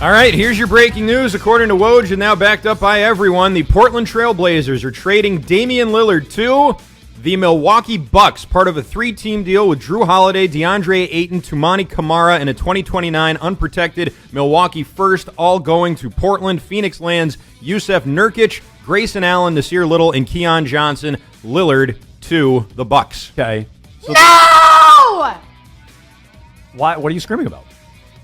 All right, here's your breaking news. According to Woj, and now backed up by everyone, the Portland Trail Blazers are trading Damian Lillard to the Milwaukee Bucks, part of a 3-team deal with Jrue Holiday, DeAndre Ayton, Toumani Camara, and a 2029 unprotected Milwaukee first, all going to Portland. Phoenix lands Jusuf Nurkic, Grayson Allen, Nasir Little, and Keon Johnson. Lillard to the Bucks. Okay. So no! Why? What are you screaming about?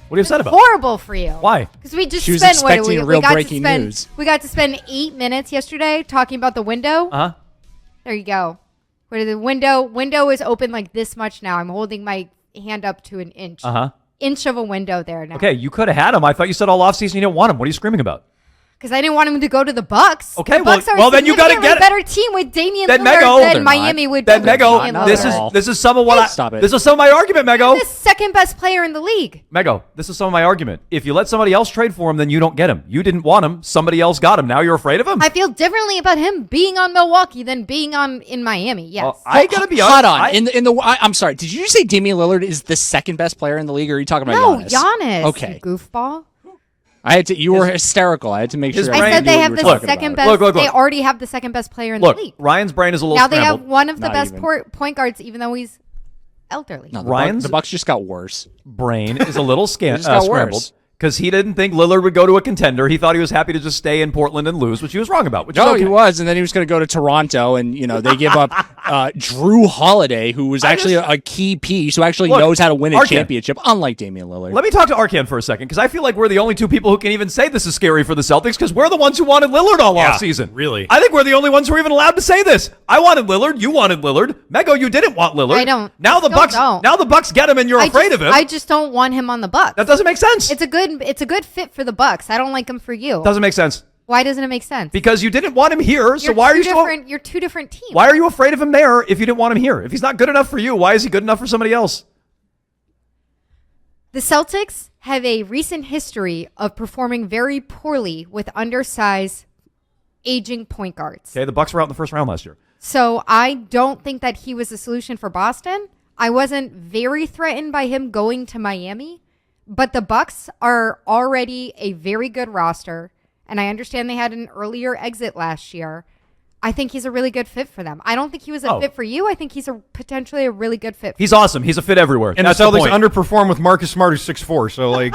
What are you upset about? Horrible for you. Why? Because we just She was spent expecting a real breaking news. We got to spend 8 minutes yesterday talking about the window. Uh-huh. There you go. Where the window is open like this much now. I'm holding my hand up to an inch. Uh-huh. Inch of a window there now. Okay, you could have had him. I thought you said all offseason you didn't want him. What are you screaming about? Because I didn't want him to go to the Bucks. Okay, the Bucks are well then you got to get a better team with Damian then Lillard Mego, than Miami would be. Then with Mego, Damian Lillard. this is some of what I Stop it. This is some of my argument, Mego. He's the second best player in the league. Mego, this is some of my argument. If you let somebody else trade for him, then you don't get him. You didn't want him. Somebody else got him. Now you're afraid of him? I feel differently about him being on Milwaukee than being in Miami. Yes. Well, I gotta be Hold honest. on. I'm sorry. Did you say Damian Lillard is the second best player in the league, or are you talking about no, Giannis? Giannis. Okay. You goofball. You were hysterical. I had to make sure. I said they have the second best. Look. They already have the second best player in the league. Ryan's brain is a little Now they scrambled. have one of the Not best even. point guards, even though he's elderly. No, Ryan's the Bucks just got worse. brain is a little just got scrambled worse. because he didn't think Lillard would go to a contender. He thought he was happy to just stay in Portland and lose, which he was wrong about. Which is No, okay. he was, and then he was going to go to Toronto, and they give up Jrue Holiday, who was actually a key piece, who actually knows how to win a Arkin. championship, unlike Damian Lillard. Let me talk to Arkan for a second, because I feel like we're the only two people who can even say this is scary for the Celtics, because we're the ones who wanted Lillard all offseason. Really. I think we're the only ones who are even allowed to say this. I wanted Lillard. You wanted Lillard. Mego, you didn't want Lillard. I don't. Now the Still Bucks. don't. Now the Bucks get him, and you're afraid of him. I just don't want him on the Bucks. That doesn't make sense. It's a good fit for the Bucks. I don't like him for you. Doesn't make sense. Why doesn't it make sense? Because you didn't want him here, so why are you You're two different teams. Why are you afraid of him there if you didn't want him here? If he's not good enough for you, why is he good enough for somebody else? The Celtics have a recent history of performing very poorly with undersized, aging point guards. Okay, the Bucks were out in the first round last year. So I don't think that he was the solution for Boston. I wasn't very threatened by him going to Miami, but the Bucks are already a very good roster, and I understand they had an earlier exit last year. I think he's a really good fit for them. I don't think he was a fit for you. I think he's potentially a really good fit. He's awesome. He's a fit everywhere. And that's the the Celtics point. underperform with Marcus Smart, who's 6'4", so they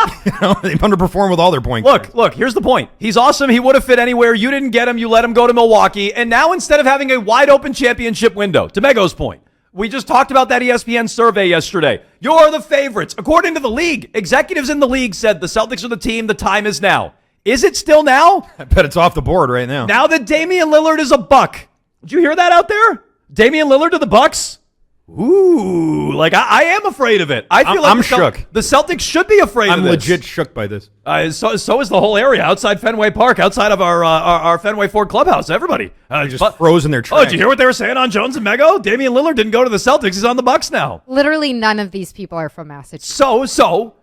underperform with all their point guards. Look, here's the point. He's awesome. He would have fit anywhere. You didn't get him. You let him go to Milwaukee. And now instead of having a wide open championship window, to Mego's point, we just talked about that ESPN survey yesterday. You're the favorites. According to the league, executives in the league said the Celtics are the team. The time is now. Is it still now? I bet it's off the board right now. Now that Damian Lillard is a Buck. Did you hear that out there? Damian Lillard to the Bucks? Ooh, I am afraid of it. I feel like I'm shook. The Celtics should be afraid of I'm this. legit shook by this. So is the whole area outside Fenway Park, outside of our Fenway Ford clubhouse. Everybody Just froze in their tracks. Oh, did you hear what they were saying on Jones and Mego? Damian Lillard didn't go to the Celtics. He's on the Bucks now. Literally none of these people are from Massachusetts. So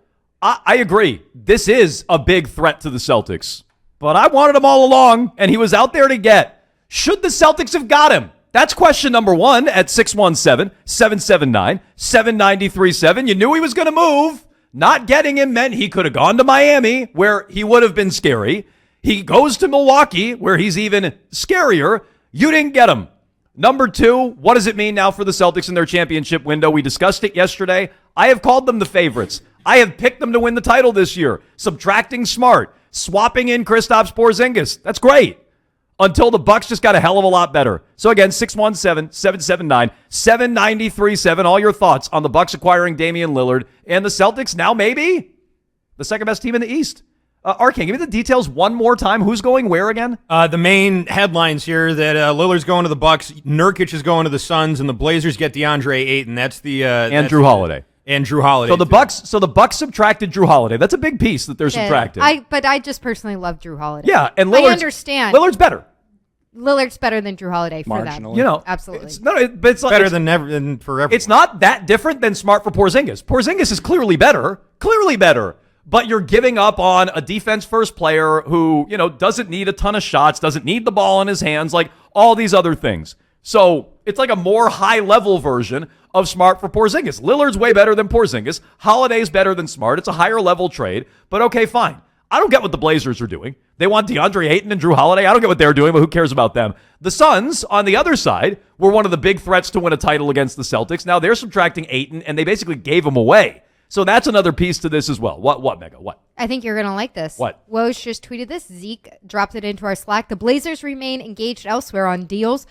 I agree. This is a big threat to the Celtics. But I wanted him all along, and he was out there to get. Should the Celtics have got him? That's question number one at 617-779-7937. You knew he was going to move. Not getting him meant he could have gone to Miami, where he would have been scary. He goes to Milwaukee, where he's even scarier. You didn't get him. Number two, what does it mean now for the Celtics in their championship window? We discussed it yesterday. I have called them the favorites. I have picked them to win the title this year. Subtracting Smart, swapping in Kristaps Porzingis. That's great. Until the Bucks just got a hell of a lot better. So again, 617-779-7937. All your thoughts on the Bucks acquiring Damian Lillard and the Celtics now maybe the second best team in the East. Arcane, give me the details one more time. Who's going where again? The main headlines here that Lillard's going to the Bucks, Nurkic is going to the Suns, and the Blazers get DeAndre Ayton. That's the And Jrue Holiday. And Jrue Holiday. So the Bucks subtracted Jrue Holiday. That's a big piece that they're subtracting. But I just personally love Jrue Holiday. Yeah, and I understand. Lillard's better. Lillard's better than Jrue Holiday for Marginally. them. Absolutely. It's better than for everyone. It's not that different than Smart for Porzingis. Porzingis is clearly better. But you're giving up on a defense-first player who, doesn't need a ton of shots, doesn't need the ball in his hands, like all these other things. So it's like a more high-level version of Smart for Porzingis. Lillard's way better than Porzingis. Holiday's better than Smart. It's a higher-level trade. But okay, fine. I don't get what the Blazers are doing. They want DeAndre Ayton and Jrue Holiday. I don't get what they're doing, but who cares about them? The Suns, on the other side, were one of the big threats to win a title against the Celtics. Now they're subtracting Ayton, and they basically gave him away. So that's another piece to this as well. What, Mega? What? I think you're going to like this. What? Woj just tweeted this. Zeke dropped it into our Slack. The Blazers remain engaged elsewhere on deals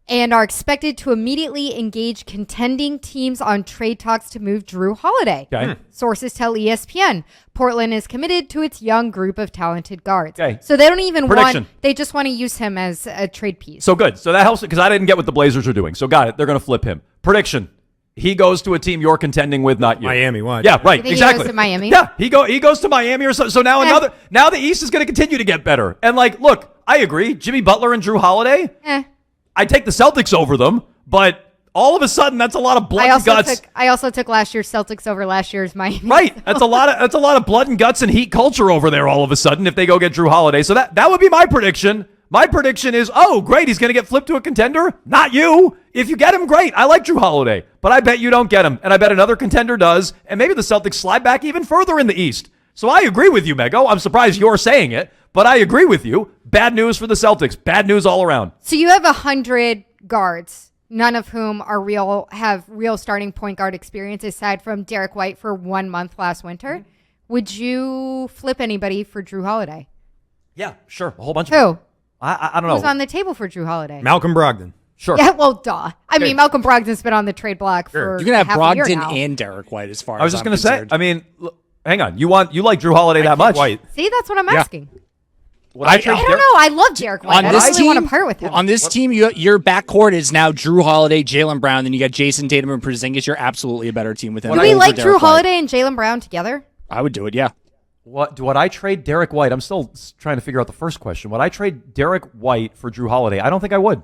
and are expected to immediately engage contending teams on trade talks to move Jrue Holiday. Okay. Sources tell ESPN Portland is committed to its young group of talented guards. Okay. So they don't even Prediction. they just want to use him as a trade piece. So good. So that helps because I didn't get what the Blazers are doing. So got it. They're going to flip him. Prediction. He goes to a team you're contending with, not you. Miami, watch. Yeah, right. You think Exactly. he goes to Miami? Yeah, he goes to Miami or so. So now now the East is going to continue to get better. And like, look, I agree. Jimmy Butler and Jrue Holiday. I take the Celtics over them, but all of a sudden that's a lot of blood and guts. I also took last year's Celtics over last year's Miami. Right. That's a lot of blood and guts and heat culture over there all of a sudden if they go get Jrue Holiday. So that would be my prediction. My prediction is, oh, great, he's going to get flipped to a contender. Not you. If you get him, great. I like Jrue Holiday, but I bet you don't get him, and I bet another contender does, and maybe the Celtics slide back even further in the East. So I agree with you, Mego. I'm surprised you're saying it, but I agree with you. Bad news for the Celtics. Bad news all around. So you have 100 guards, none of whom have real starting point guard experience aside from Derek White for 1 month last winter. Would you flip anybody for Jrue Holiday? Yeah, sure. A whole bunch Who? of I don't know. Who's on the table for Jrue Holiday? Malcolm Brogdon. Sure. Yeah, well, duh. I mean, Malcolm Brogdon's been on the trade block for You can have half a year Brogdon now. and Derek White as far as I was just going to say, concerned. I mean, look, hang on. You like Jrue Holiday that much? White. See, that's what I'm asking. Would I trade I don't know. I love Derek White. I don't really want to part with him. On this team, your backcourt is now Jrue Holiday, Jaylen Brown, then you got Jason Tatum and Porzingis. You're absolutely a better team with him. Do we over like Derek Jrue White. Holiday and Jaylen Brown together? I would do it, yeah. Would I trade Derek White? I'm still trying to figure out the first question. Would I trade Derek White for Jrue Holiday? I don't think I would.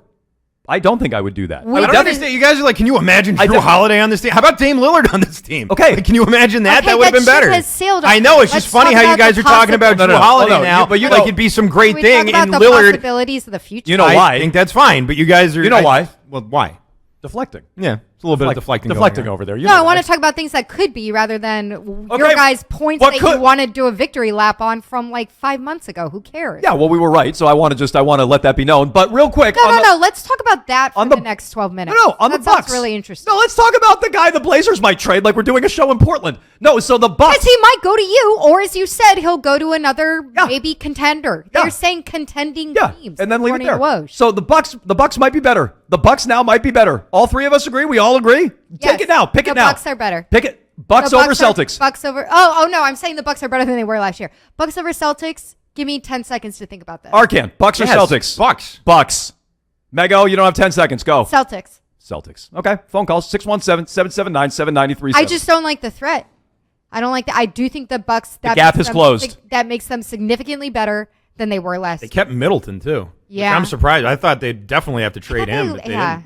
I don't think I would do that. We I don't understand. You guys are like, can you imagine Jrue Holiday on this team? How about Dame Lillard on this team? Okay. Like, can you imagine that? Okay, that would have that been better. ship has sailed I on. know. It's Let's just funny talk how you about guys the are talking about possible- Jrue No, Holiday hold on. now. But you like know- it'd be some Can great we thing. talk about And the Lillard, possibilities of the future? You know I why? think that's fine. But you guys are. You know why? Well, why? Deflecting. Yeah, it's a little bit of deflecting. Deflecting going on. over there. You No, know I want why. to talk about things that could be rather than your Okay, guys' points what that could- you want to do a victory lap on from like 5 months ago. Who cares? Yeah, well, we were right, so I want to let that be known. But real quick, No. Let's talk about that for on the the- next 12 minutes. No, on that the Bucks. sounds really interesting. No, let's talk about the guy the Blazers might trade, like we're doing a show in Portland. No, so the Bucks. Because he might go to you, or as you said, he'll go to another Yeah. maybe contender. Yeah. They're saying contending Yeah, teams. and then leave it according there. to Woj. So the Bucks might be better. The Bucks now might be better. All three of us agree. We all agree. Yes. Take it now. Pick The it now. Bucks are better. Pick it. Bucks The over are- Celtics. Bucks over. Oh no! I'm saying the Bucks are better than they were last year. Bucks over Celtics. Give me 10 seconds to think about that. Arcan. Bucks or Yes, Celtics? Bucks. Bucks. Mego, you don't have 10 seconds. Go. Celtics. Celtics. Okay. Phone calls 617-779-7937. I just don't like the threat. I don't like that. I do think the Bucks. That gap makes has them closed. that makes them significantly better than they were last. They kept Middleton too. Yeah. Which I'm surprised. I thought they'd definitely have to trade him. But they didn't.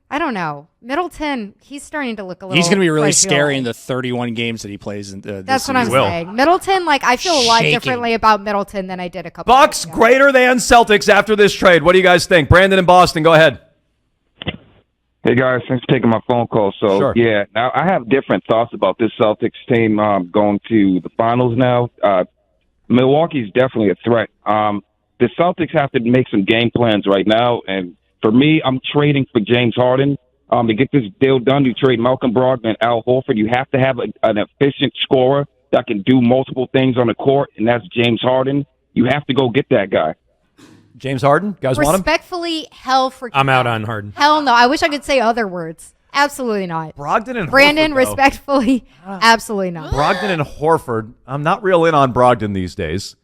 I don't know. Middleton, he's starting to look a little. He's going to be really fragile. scary in the 31 games that he plays. This That's what I'm season. saying. Middleton, like I feel a lot Shaking. differently about Middleton than I did a couple. Bucks years ago. greater than Celtics after this trade. What do you guys think? Brandon in Boston, go ahead. Hey guys, thanks for taking my phone call. So Sure. yeah, now I have different thoughts about this Celtics team going to the finals now. Milwaukee's definitely a threat. The Celtics have to make some game plans right now, and for me, I'm trading for James Harden. To get this deal done, you trade Malcolm Brogdon and Al Horford. You have to have an efficient scorer that can do multiple things on the court, and that's James Harden. You have to go get that guy. James Harden, guys want him? Respectfully, hell for. I'm out on Harden. Hell no. I wish I could say other words. Absolutely not. Brogdon and Brandon, Horford, though. respectfully, absolutely not. Brogdon and Horford. I'm not real in on Brogdon these days.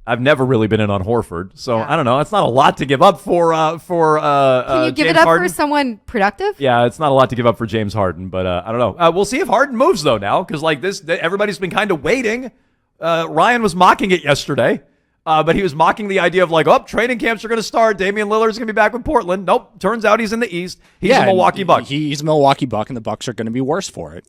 I've never really been in on Horford, so Yeah. I don't know. It's not a lot to give up for Can you give James it up Harden. for someone productive? Yeah, it's not a lot to give up for James Harden, but I don't know. We'll see if Harden moves though now, because like this, everybody's been kind of waiting. Ryan was mocking it yesterday, but he was mocking the idea of like, oh, training camps are going to start. Damian Lillard's going to be back with Portland. Nope, turns out he's in the East. He's a Milwaukee Buck. He's a Milwaukee Buck, and the Bucks are going to be worse for it.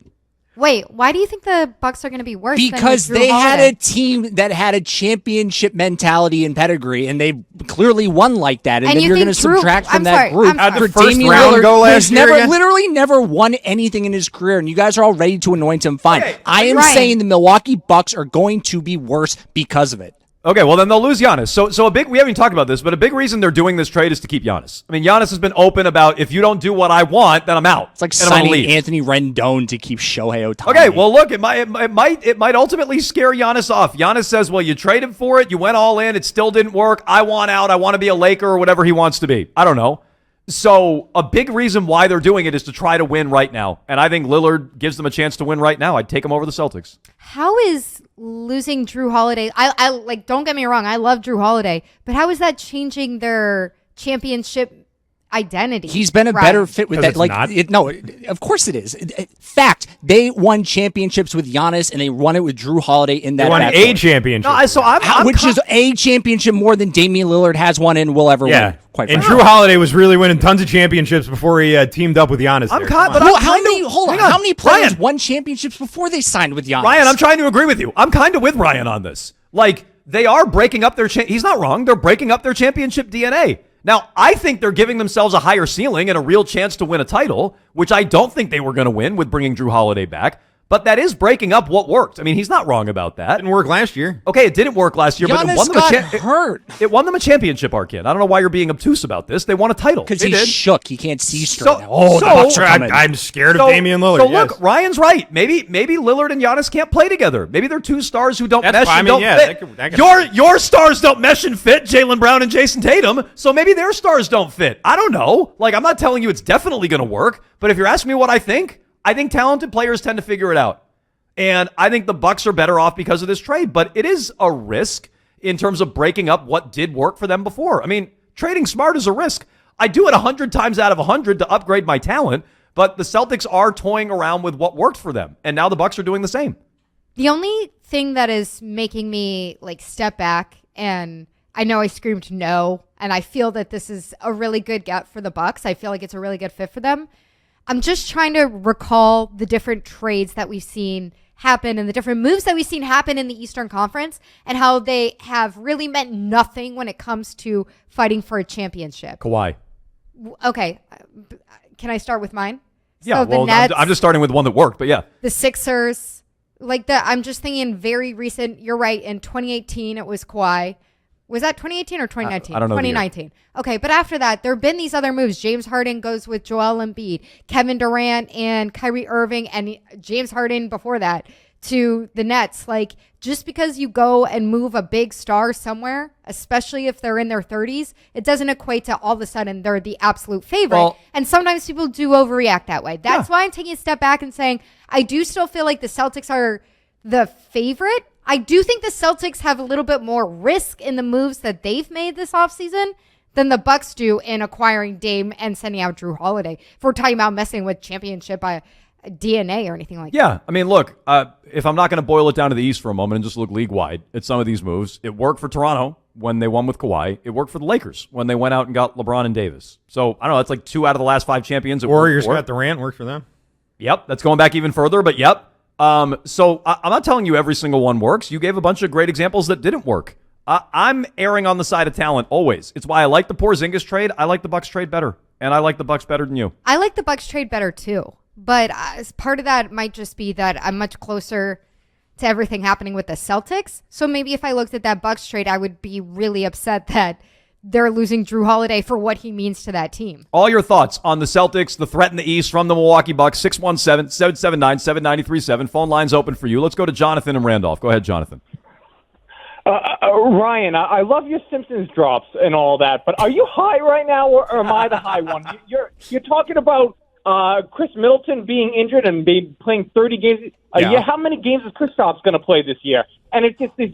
Wait, why do you think the Bucks are going to be worse? Because than with they Jrue had Holiday? a team that had a championship mentality and pedigree, and they clearly won like that. And And then you you're going to think Jrue- subtract from I'm that sorry, group I'm sorry. How'd the for first Damian round Lillard, go last who's year never, again? literally never won anything in his career, and you guys are all ready to anoint him fine. Okay, I am Ryan. saying the Milwaukee Bucks are going to be worse because of it. Okay, well then they'll lose Giannis. So we haven't even talked about this, but a big reason they're doing this trade is to keep Giannis. I mean, Giannis has been open about if you don't do what I want, then I'm out. It's like and I'm gonna signing leave. Anthony Rendon to keep Shohei Ohtani. Okay, well look, it might ultimately scare Giannis off. Giannis says, well, you traded for it, you went all in, it still didn't work. I want out. I want to be a Laker or whatever he wants to be. I don't know. So a big reason why they're doing it is to try to win right now. And I think Lillard gives them a chance to win right now. I'd take him over the Celtics. How is losing Jrue Holiday? I like, don't get me wrong, I love Jrue Holiday, but how is that changing their championship identity? He's been a better fit with that. Like, of course it is. Fact, they won championships with Giannis, and they won it with Jrue Holiday in that. They won a championship. No, so which is a championship more than Damian Lillard has won and will ever win. Quite and frankly. Jrue Holiday was really winning tons of championships before he teamed up with Giannis. How many players won championships before they signed with Giannis? Ryan, I'm trying to agree with you. I'm kind of with Ryan on this. Like, they are breaking up their he's not wrong. They're breaking up their championship DNA. Now, I think they're giving themselves a higher ceiling and a real chance to win a title, which I don't think they were going to win with bringing Jrue Holiday back. But that is breaking up what worked. I mean, he's not wrong about that. Didn't work last year. Okay, it didn't work last year, but it won them hurt. It won them a championship, Arkin. I don't know why you're being obtuse about this. They won a title. Because he's shook. He can't see straight now. I'm scared of Damian Lillard. So look, Ryan's right. Maybe Lillard and Giannis can't play together. Maybe they're two stars who don't mesh and don't fit. Your stars don't mesh and fit, Jaylen Brown and Jason Tatum, so maybe their stars don't fit. I don't know. Like, I'm not telling you it's definitely going to work, but if you're asking me what I think talented players tend to figure it out. And I think the Bucks are better off because of this trade, but it is a risk in terms of breaking up what did work for them before. I mean, trading smart is a risk. I do it 100 times out of 100 to upgrade my talent, but the Celtics are toying around with what worked for them, and now the Bucks are doing the same. The only thing that is making me like step back, and I know I screamed no, and I feel that this is a really good get for the Bucks. I feel like it's a really good fit for them. I'm just trying to recall the different trades that we've seen happen and the different moves that we've seen happen in the Eastern Conference and how they have really meant nothing when it comes to fighting for a championship. Kawhi. Okay. Can I start with mine? Yeah, so the Nets, I'm just starting with one that worked, but yeah. The Sixers, I'm just thinking very recent. You're right. In 2018, it was Kawhi. Was that 2018 or 2019? I don't know. 2019. Okay, but after that, there have been these other moves. James Harden goes with Joel Embiid, Kevin Durant and Kyrie Irving, and James Harden before that to the Nets. Like, just because you go and move a big star somewhere, especially if they're in their 30s, it doesn't equate to all of a sudden they're the absolute favorite. Well, and sometimes people do overreact that way. That's why I'm taking a step back and saying I do still feel like the Celtics are the favorite. I do think the Celtics have a little bit more risk in the moves that they've made this offseason than the Bucks do in acquiring Dame and sending out Jrue Holiday. If we're talking about messing with championship DNA or anything like that. Yeah, I mean, look, if I'm not going to boil it down to the East for a moment and just look league-wide at some of these moves, it worked for Toronto when they won with Kawhi. It worked for the Lakers when they went out and got LeBron and Davis. So, I don't know, that's like 2 out of the last 5 champions. Warriors got Durant, worked for them. Yep, that's going back even further, but yep. So I'm not telling you every single one works. You gave a bunch of great examples that didn't work. I'm erring on the side of talent always. It's why I like the Porzingis trade. I like the Bucks trade better, and I like the Bucks better than you. I like the Bucks trade better too, but as part of that might just be that I'm much closer to everything happening with the Celtics. So maybe if I looked at that Bucks trade, I would be really upset that they're losing Jrue Holiday for what he means to that team. All your thoughts on the Celtics, the threat in the East from the Milwaukee Bucks, 617-779-7937. Phone line's open for you. Let's go to Jonathan and Randolph. Go ahead, Jonathan. Ryan, I love your Simpsons drops and all that, but are you high right now, or am I the high one? You're talking about Chris Middleton being injured and playing 30 games a year. How many games is Kristaps going to play this year? And it's just these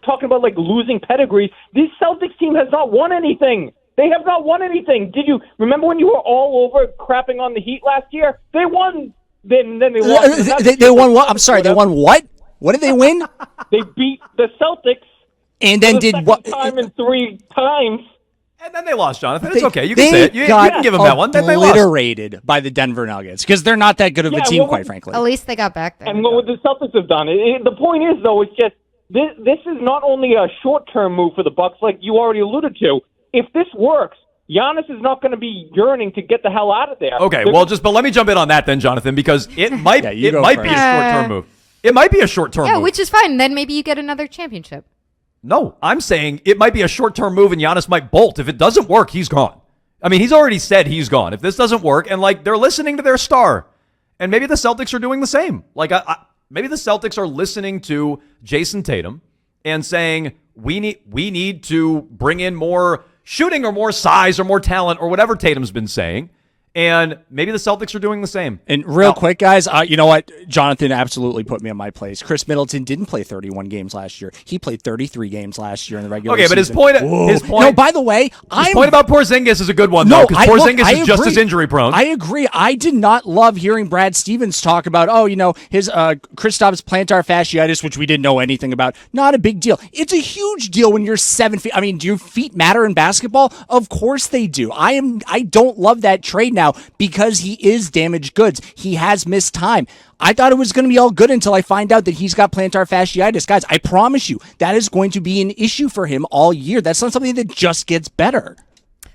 talking about like losing pedigrees. This Celtics team has not won anything. They have not won anything. Did you remember when you were all over crapping on the Heat last year? They won. Then they lost. They won what? I'm sorry. They won what? What did they win? They beat the Celtics. And then did what? Time and 3 times. And then they lost, Jonathan. It's okay. You can say it. You can give them that one. Then they lost. Obliterated by the Denver Nuggets because they're not that good of a team, quite frankly. At least they got back there. And what the Celtics have done. The point is, though, it's just this is not only a short-term move for the Bucks, like you already alluded to. If this works, Giannis is not going to be yearning to get the hell out of there. Okay, but let me jump in on that then, Jonathan, because it might be a short-term move. It might be a short-term move. Yeah, which is fine. Then maybe you get another championship. No, I'm saying it might be a short-term move and Giannis might bolt. If it doesn't work, he's gone. I mean, he's already said he's gone. If this doesn't work, and like they're listening to their star, and maybe the Celtics are doing the same. Like maybe the Celtics are listening to Jason Tatum and saying we need to bring in more shooting or more size or more talent or whatever Tatum's been saying. And maybe the Celtics are doing the same. And real quick, guys, you know what? Jonathan absolutely put me in my place. Chris Middleton didn't play 31 games last year. He played 33 games last year in the regular season. Okay, but his point. No, by the way, his point about Porzingis is a good one, though, because Porzingis is just as injury prone. I agree. I did not love hearing Brad Stevens talk about, his Kristaps plantar fasciitis, which we didn't know anything about. Not a big deal. It's a huge deal when you're 7 feet. I mean, do your feet matter in basketball? Of course they do. I don't love that trade now because he is damaged goods. He has missed time. I thought it was going to be all good until I find out that he's got plantar fasciitis. Guys, I promise you, that is going to be an issue for him all year. That's not something that just gets better.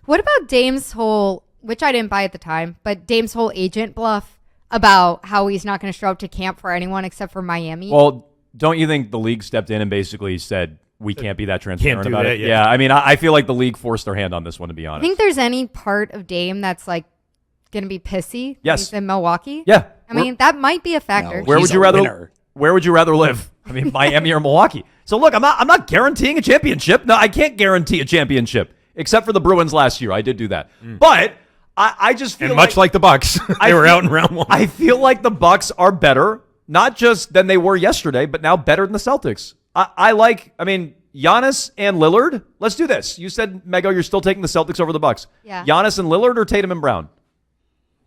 What about Dame's whole, which I didn't buy at the time, but Dame's whole agent bluff about how he's not going to show up to camp for anyone except for Miami? Well, don't you think the league stepped in and basically said, we can't be that transparent about it? Yeah. Yeah, I mean, I feel like the league forced their hand on this one, to be honest. I think there's any part of Dame that's like going to be pissy. Yes. He's in Milwaukee. Yeah. I mean, that might be a factor. Where would you rather live? I mean, Miami or Milwaukee? So look, I'm not guaranteeing a championship. No, I can't guarantee a championship, except for the Bruins last year. I did do that. But I just feel much like the Bucks, they were out in round one. I feel like the Bucks are better, not just than they were yesterday, but now better than the Celtics. I mean, Giannis and Lillard. Let's do this. You said, Mego, you're still taking the Celtics over the Bucks. Yeah. Giannis and Lillard or Tatum and Brown?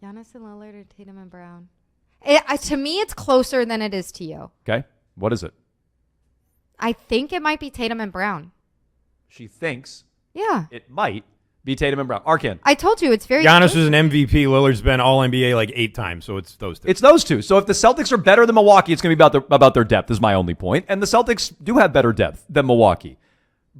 Giannis and Lillard or Tatum and Brown? To me, it's closer than it is to you. Okay. What is it? I think it might be Tatum and Brown. She thinks Yeah. it might be Tatum and Brown. Arkan. I told you, it's very Giannis close. was an MVP. Lillard's been all NBA like 8 times, so it's those two. It's those two. So if the Celtics are better than Milwaukee, it's going to be about their depth is my only point. And the Celtics do have better depth than Milwaukee.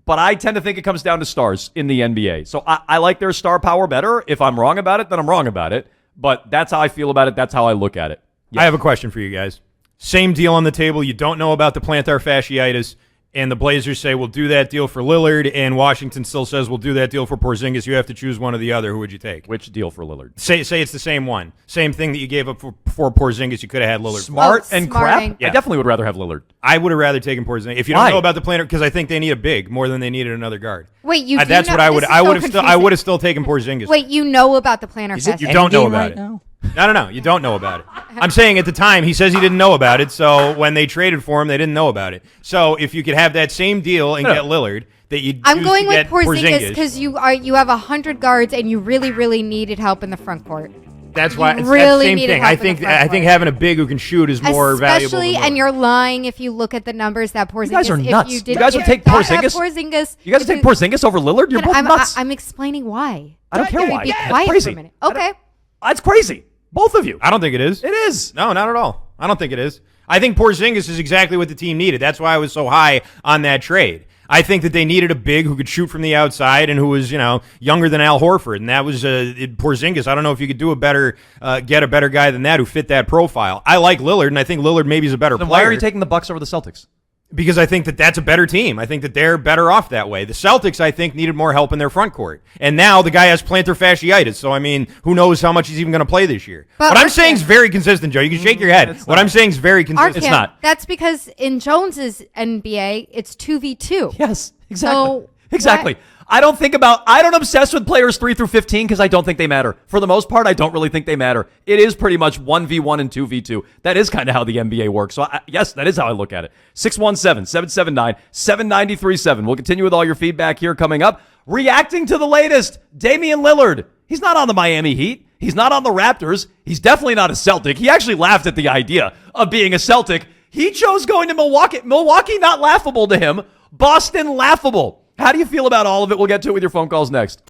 But I tend to think it comes down to stars in the NBA. So I like their star power better. If I'm wrong about it, then I'm wrong about it. But that's how I feel about it. That's how I look at it. I have a question for you guys. Same deal on the table. You don't know about the plantar fasciitis, and the Blazers say, we'll do that deal for Lillard, and Washington still says, we'll do that deal for Porzingis. You have to choose one or the other. Who would you take? Which deal for Lillard? Say it's the same one. Same thing that you gave up for Porzingis. You could have had Lillard. Smart and crap? smarting. I definitely would rather have Lillard. I would have rather taken Porzingis. If you Why? don't know about the plantar, because I think they need a big more than they needed another guard. Wait, you do That's know, what I would. this is I so would have still. I confusing. would have still taken Porzingis. Wait, you know about the plantar Is it fasciitis? You don't know Endgame about right it. now? No. You don't know about it. I'm saying at the time, he says he didn't know about it, so when they traded for him, they didn't know about it. So if you could have that same deal and get Lillard, that you I'm going with Porzingis because you have 100 guards and you really, really needed help in the front court. That's why You it's really that same needed thing. help I in think the front court. having a big who can shoot is more valuable. Especially, Than and you're lying if you look at the numbers that Porzingis. You guys are nuts. If you, You guys would take thought that Porzingis? Porzingis. You guys take Porzingis over Lillard? You're both nuts. I'm explaining why. I don't care Can we why. Be That's quiet for crazy. a minute. Okay. That's crazy. Both of you. I don't think it is. It is. No, not at all. I don't think it is. I think Porzingis is exactly what the team needed. That's why I was so high on that trade. I think that they needed a big who could shoot from the outside and who was, younger than Al Horford, and that was Porzingis. I don't know if you could do get a better guy than that who fit that profile. I like Lillard, and I think Lillard maybe is a better Then player. why are you taking the Bucks over the Celtics? Because I think that that's a better team. I think that they're better off that way. The Celtics, I think, needed more help in their front court. And now the guy has plantar fasciitis. So, I mean, who knows how much he's even going to play this year. But what I'm saying is very consistent, Joe. You can shake your head. What I'm saying is very consistent. Arkan, not. That's because in Jones's NBA, it's 2v2. Yes, exactly. So, exactly. what? I don't obsess with players 3 through 15 because I don't think they matter. For the most part, I don't really think they matter. It is pretty much 1v1 and 2v2. That is kind of how the NBA works. So, yes, that is how I look at it. 617-779-7937. We'll continue with all your feedback here coming up. Reacting to the latest, Damian Lillard. He's not on the Miami Heat. He's not on the Raptors. He's definitely not a Celtic. He actually laughed at the idea of being a Celtic. He chose going to Milwaukee. Milwaukee, not laughable to him. Boston, laughable. How do you feel about all of it? We'll get to it with your phone calls next.